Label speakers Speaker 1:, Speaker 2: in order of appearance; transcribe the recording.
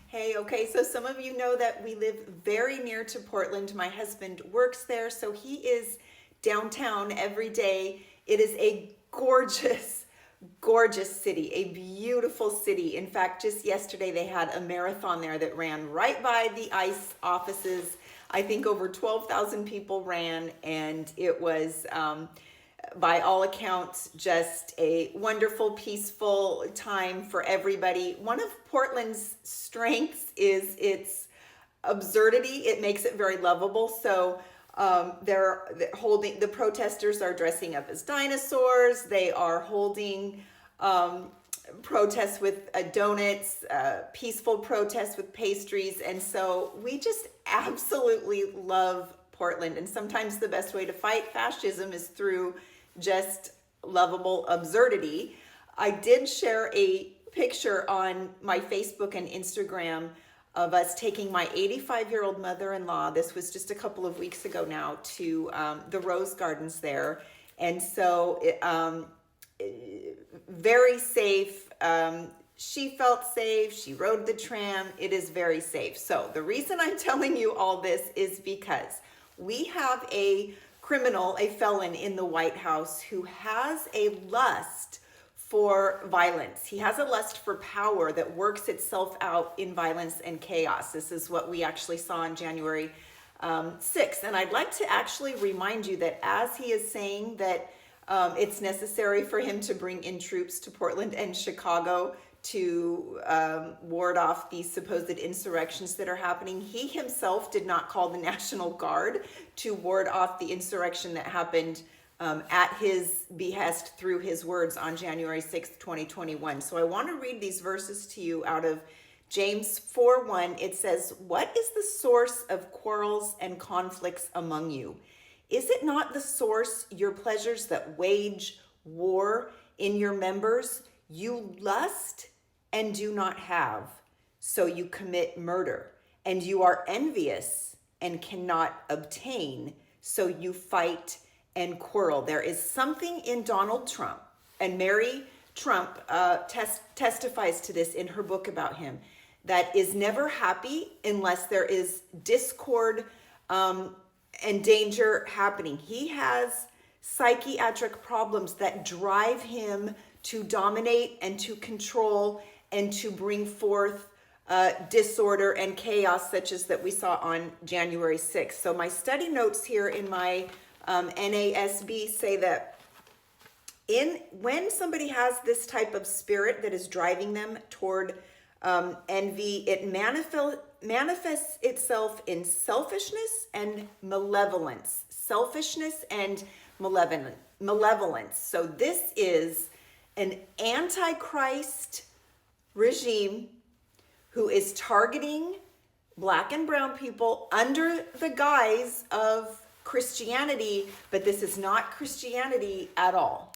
Speaker 1: Hey, okay, so some of you know that we live very near to Portland. My husband works there, so he is downtown every day. It is a gorgeous, gorgeous city, a beautiful city. In fact, just yesterday they had a marathon there that ran right by the ICE offices. I think over 12,000 people ran, and it was by all accounts, just a wonderful, peaceful time for everybody. One of Portland's strengths is its absurdity. It makes it very lovable. So the protesters are dressing up as dinosaurs. They are holding protests with donuts, peaceful protests with pastries. And so we just absolutely love Portland. And sometimes the best way to fight fascism is through just lovable absurdity. I did share a picture on my Facebook and Instagram of us taking my 85-year-old mother-in-law, this was just a couple of weeks ago now, to the Rose Gardens there. And so very safe. She felt safe. She rode the tram. It is very safe. So the reason I'm telling you all this is because we have a criminal, a felon in the White House who has a lust for violence. He has a lust for power that works itself out in violence and chaos. This is what we actually saw on January 6th. And I'd like to actually remind you that as he is saying that it's necessary for him to bring in troops to Portland and Chicago to ward off these supposed insurrections that are happening, he himself did not call the National Guard to ward off the insurrection that happened at his behest through his words on January 6th, 2021. So I want to read these verses to you out of James 4:1. It says, "What is the source of quarrels and conflicts among you? Is it not the source your pleasures that wage war in your members? You lust and do not have, so you commit murder. And you are envious and cannot obtain, so you fight and quarrel." There is something in Donald Trump, and Mary Trump testifies to this in her book about him, that is never happy unless there is discord and danger happening. He has psychiatric problems that drive him to dominate and to control and to bring forth disorder and chaos such as that we saw on January 6th. So my study notes here in my NASB say that when somebody has this type of spirit that is driving them toward envy, it manifests itself in selfishness and malevolence. Selfishness and malevolence. So this is an antichrist regime who is targeting Black and brown people under the guise of Christianity, but this is not Christianity at all.